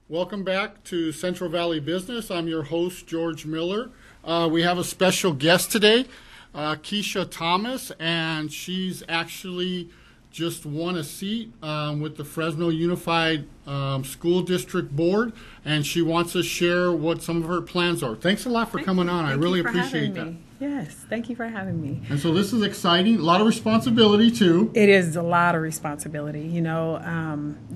Welcome back to Central Valley Business. I'm your host, George Miller. We have a special guest today, Keshia Thomas, and she's actually just won a seat with the Fresno Unified School District Board, and she wants to share what some of her plans are. Thanks a lot for coming on. I really appreciate that. Yes, thank you for having me. And so this is exciting, a lot of responsibility too. It is a lot of responsibility,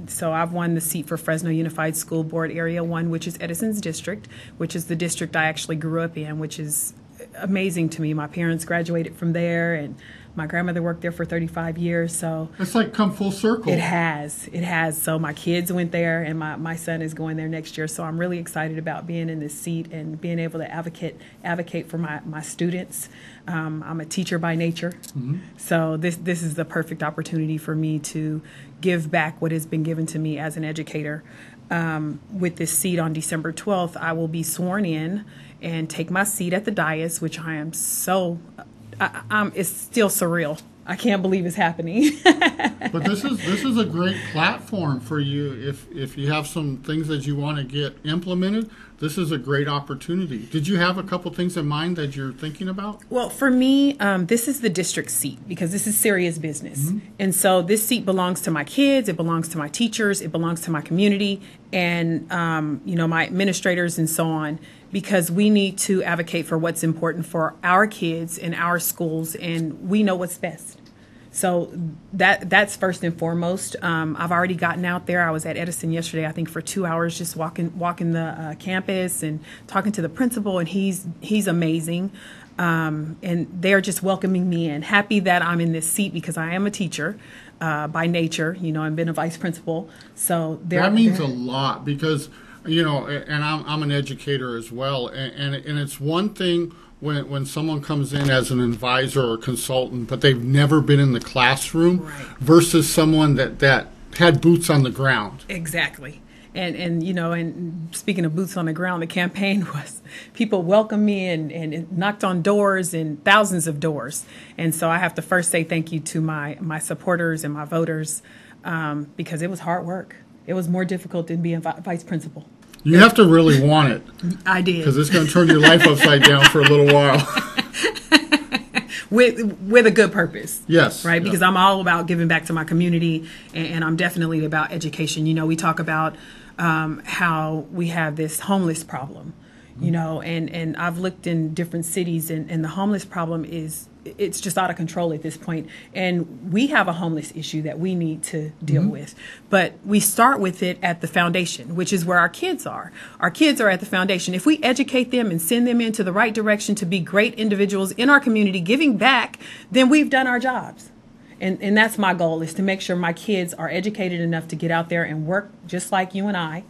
so I've won the seat for Fresno Unified School Board Area 1, which is Edison's district, which is the district I actually grew up in, which is amazing to me. My parents graduated from there, and my grandmother worked there for 35 years. So it's like come full circle. It has. So my kids went there, and my son is going there next year. So I'm really excited about being in this seat and being able to advocate for my students. I'm a teacher by nature, so this is the perfect opportunity for me to give back what has been given to me as an educator. With this seat on December 12th, I will be sworn in and take my seat at the dais, which I am so. It's still surreal. I can't believe it's happening. But this is a great platform for you. If you have some things that you want to get implemented, this is a great opportunity. Did you have a couple things in mind that you're thinking about? Well, for me, this is the district seat because this is serious business. And so this seat belongs to my kids, it belongs to my teachers, it belongs to my community, and my administrators and so on, because we need to advocate for what's important for our kids and our schools, and we know what's best. So that's first and foremost. I've already gotten out there. I was at Edison yesterday, I think, for 2 hours, just walking the campus and talking to the principal, and he's amazing. And they're just welcoming me in. Happy that I'm in this seat because I am a teacher by nature. I've been a vice principal. So that means a lot because, and I'm an educator as well. And it's one thing when someone comes in as an advisor or consultant, but they've never been in the classroom, right, versus someone that had boots on the ground. Exactly. And speaking of boots on the ground, the campaign was people welcomed me and knocked on doors and thousands of doors. And so I have to first say thank you to my supporters and my voters because it was hard work. It was more difficult than being vice principal. You have to really want it. I did. Because it's going to turn your life upside down for a little while. With a good purpose. Yes. Right? Because I'm all about giving back to my community, and I'm definitely about education. We talk about how we have this homeless problem, and I've looked in different cities, and the homeless problem it's just out of control at this point. And we have a homeless issue that we need to deal with. But we start with it at the foundation, which is where our kids are. Our kids are at the foundation. If we educate them and send them into the right direction to be great individuals in our community, giving back, then we've done our jobs. And that's my goal, is to make sure my kids are educated enough to get out there and work just like you and I,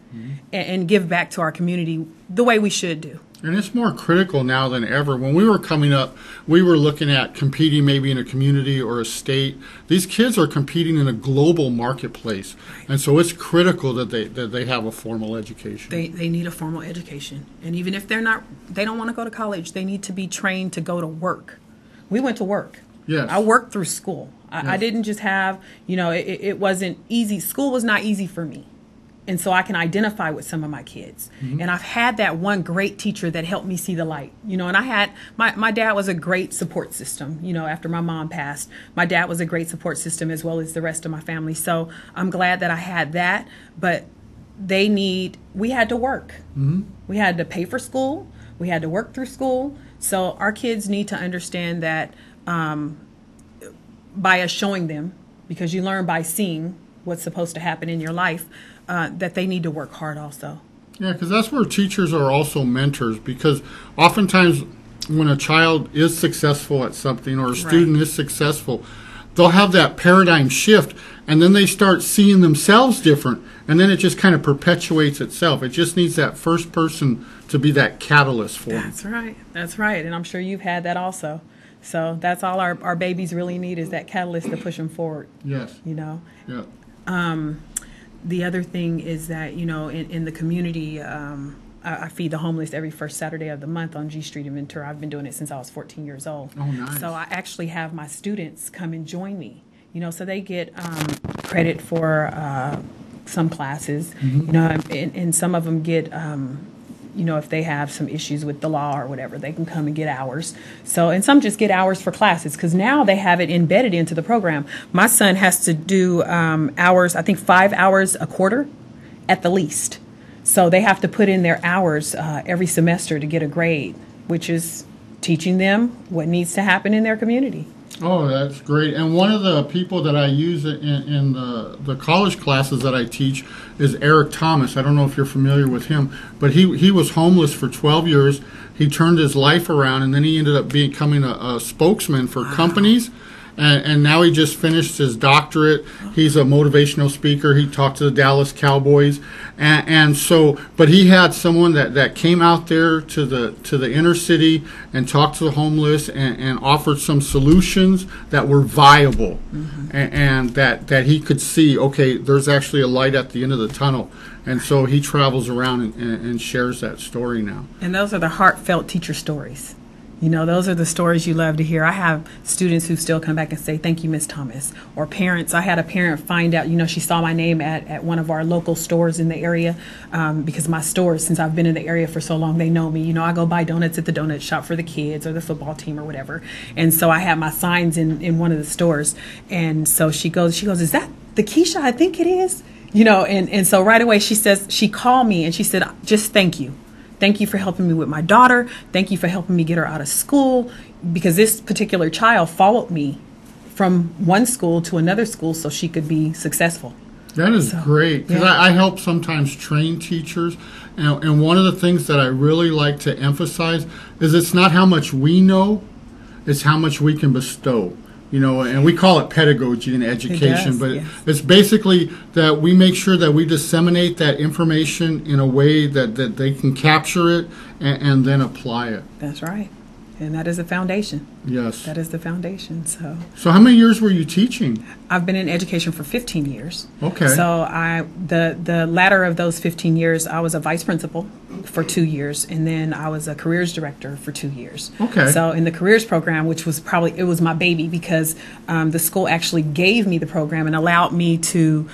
and give back to our community the way we should do. And it's more critical now than ever. When we were coming up, we were looking at competing maybe in a community or a state. These kids are competing in a global marketplace. And so it's critical that they have a formal education. They need a formal education. And even if they don't want to go to college, they need to be trained to go to work. We went to work. Yes. I worked through school. Yes. I didn't just have, it wasn't easy. School was not easy for me. And so I can identify with some of my kids. And I've had that one great teacher that helped me see the light. And I had, my dad was a great support system, after my mom passed. My dad was a great support system as well as the rest of my family. So I'm glad that I had that. But we had to work. We had to pay for school. We had to work through school. So our kids need to understand that by us showing them, because you learn by seeing what's supposed to happen in your life, that they need to work hard also. Yeah, because that's where teachers are also mentors, because oftentimes when a child is successful at something or a student is successful, they'll have that paradigm shift, and then they start seeing themselves different, and then it just kind of perpetuates itself. It just needs that first person to be that catalyst for them. That's right. That's right. And I'm sure you've had that also. So that's all our babies really need, is that catalyst to push them forward. Yes. Yeah. The other thing is that, in the community, I feed the homeless every first Saturday of the month on G Street in Ventura. I've been doing it since I was 14 years old. Oh, nice. So I actually have my students come and join me, so they get credit for some classes, you know, and some of them get, you know, if they have some issues with the law or whatever, they can come and get hours. So, and some just get hours for classes because now they have it embedded into the program. My son has to do hours, I think 5 hours a quarter at the least. So they have to put in their hours every semester to get a grade, which is teaching them what needs to happen in their community. Oh, that's great. And one of the people that I use in the college classes that I teach is Eric Thomas. I don't know if you're familiar with him, but he was homeless for 12 years. He turned his life around, and then he ended up becoming a spokesman for companies. And now he just finished his doctorate. He's a motivational speaker. He talked to the Dallas Cowboys. And so, but he had someone that came out there to the inner city and talked to the homeless and offered some solutions that were viable, and that he could see, okay, there's actually a light at the end of the tunnel. And so he travels around and shares that story now. And those are the heartfelt teacher stories. You know, those are the stories you love to hear. I have students who still come back and say, thank you, Miss Thomas. Or parents. I had a parent find out, you know, she saw my name at one of our local stores in the area because my stores, since I've been in the area for so long, they know me. You know, I go buy donuts at the donut shop for the kids or the football team or whatever. And so I have my signs in one of the stores. And so she goes, is that the Keshia I think it is? You know, and so right away she called me and she said, just thank you. Thank you for helping me with my daughter. Thank you for helping me get her out of school, because this particular child followed me from one school to another school so she could be successful. That is great, because I help sometimes train teachers, and one of the things that I really like to emphasize is it's not how much we know, it's how much we can bestow. You know, and we call it pedagogy in education, but it's basically that we make sure that we disseminate that information in a way that they can capture it and then apply it. That's right. And that is the foundation. Yes. That is the foundation. So how many years were you teaching? I've been in education for 15 years. Okay. So the latter of those 15 years, I was a vice principal for 2 years, and then I was a careers director for 2 years. Okay. So in the careers program, which was it was my baby, because the school actually gave me the program and allowed me to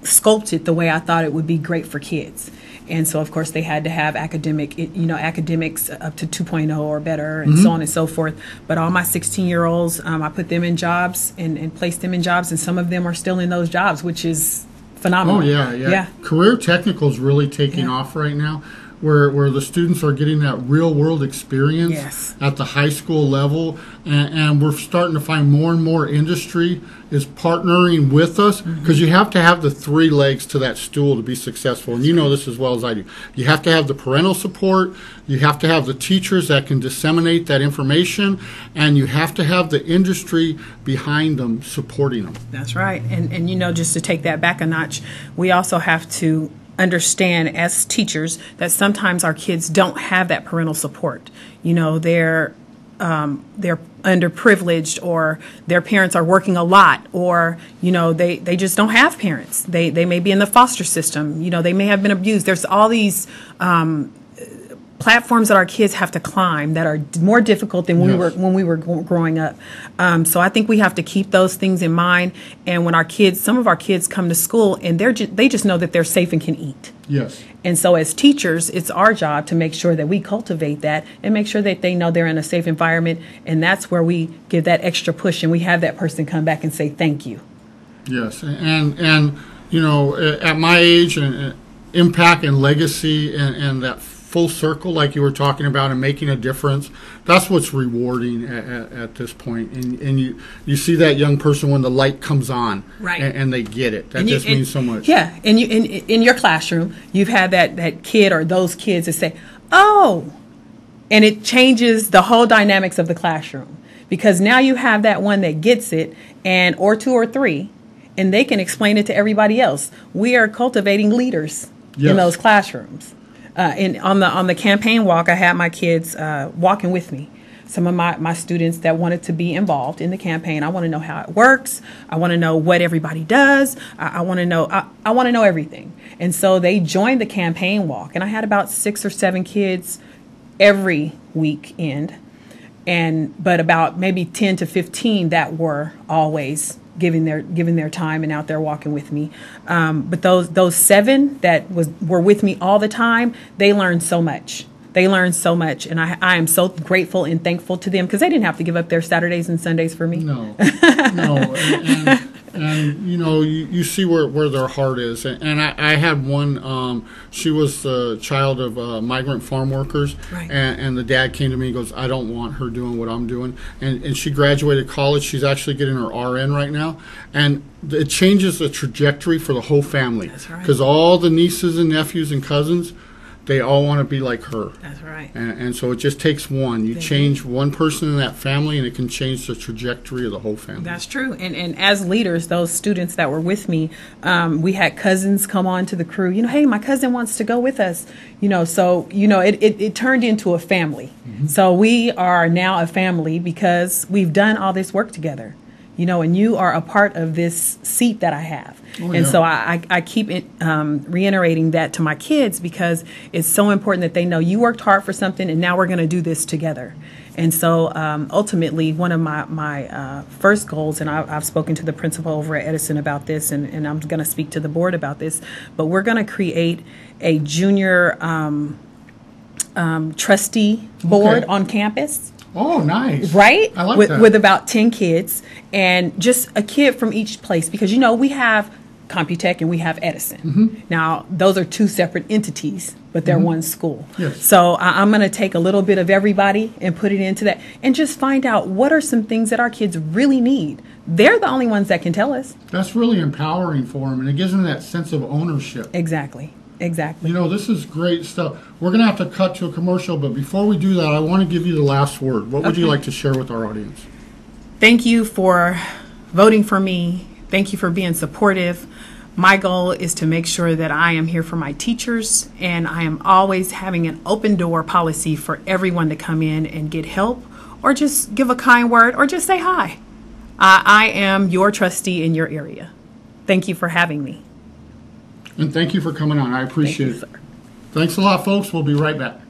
sculpt it the way I thought it would be great for kids. And so, of course, they had to have academics up to 2.0 or better, and so on and so forth. But all my 16-year-olds, I put them in jobs and placed them in jobs, and some of them are still in those jobs, which is phenomenal. Oh, yeah. Career technical is really taking off right now, where the students are getting that real-world experience at the high school level, and we're starting to find more and more industry is partnering with us, because you have to have the 3 legs to that stool to be successful, and you know this as well as I do. You have to have the parental support, you have to have the teachers that can disseminate that information, and you have to have the industry behind them supporting them. That's right. And you know, just to take that back a notch, we also have to understand as teachers that sometimes our kids don't have that parental support. You know, they're underprivileged, or their parents are working a lot, or, you know, they just don't have parents. They may be in the foster system. You know, they may have been abused. There's all these platforms that our kids have to climb that are more difficult than when we were growing up. So I think we have to keep those things in mind. And when some of our kids come to school and they just know that they're safe and can eat. Yes. And so as teachers, it's our job to make sure that we cultivate that and make sure that they know they're in a safe environment. And that's where we give that extra push, and we have that person come back and say thank you. Yes. And you know, at my age, and impact and legacy and that full circle, like you were talking about, and making a difference, that's what's rewarding at this point. And you see that young person when the light comes on, right, and they get it. That just means so much. Yeah, and in your classroom, you've had that kid or those kids that say, oh, and it changes the whole dynamics of the classroom, because now you have that one that gets it, or 2 or 3, and they can explain it to everybody else. We are cultivating leaders in those classrooms. On the campaign walk, I had my kids walking with me. Some of my students that wanted to be involved in the campaign. I want to know how it works. I want to know what everybody does. I want to know. I want to know everything. And so they joined the campaign walk, and I had about 6 or 7 kids every weekend, but about maybe 10 to 15 that were always giving their time and out there walking with me. But those 7 that were with me all the time, they learned so much. They learned so much, and I am so grateful and thankful to them, because they didn't have to give up their Saturdays and Sundays for me. No, no, and you know, you see where their heart is. And I had one, she was the child of migrant farm workers, Right. and the dad came to me and goes, I don't want her doing what I'm doing. And she graduated college. She's actually getting her RN right now. And it changes the trajectory for the whole family. That's right. Because all the nieces and nephews and cousins, they all want to be like her. That's right. And so it just takes one. You change one person in that family, and it can change the trajectory of the whole family. That's true. And as leaders, those students that were with me, we had cousins come on to the crew. You know, hey, my cousin wants to go with us. You know, so, you know, it turned into a family. Mm-hmm. So we are now a family because we've done all this work together. You know, and you are a part of this seat that I have. Oh, and yeah. so I keep reiterating that to my kids, because it's so important that they know you worked hard for something, and now we're going to do this together. And so ultimately, one of my first goals, and I've spoken to the principal over at Edison about this, and I'm going to speak to the board about this, but we're going to create a junior trustee board on campus. Oh, nice. Right? I like that. With about 10 kids, and just a kid from each place, because, you know, we have Computech and we have Edison. Mm-hmm. Now, those are 2 separate entities, but they're one school. Yes. So I'm going to take a little bit of everybody and put it into that, and just find out what are some things that our kids really need. They're the only ones that can tell us. That's really empowering for them, and it gives them that sense of ownership. Exactly. Exactly. You know, this is great stuff. We're going to have to cut to a commercial, but before we do that, I want to give you the last word. What would you like to share with our audience? Thank you for voting for me. Thank you for being supportive. My goal is to make sure that I am here for my teachers, and I am always having an open door policy for everyone to come in and get help, or just give a kind word, or just say hi. I am your trustee in your area. Thank you for having me. And thank you for coming on. I appreciate it. Thank you, sir. Thanks a lot, folks. We'll be right back.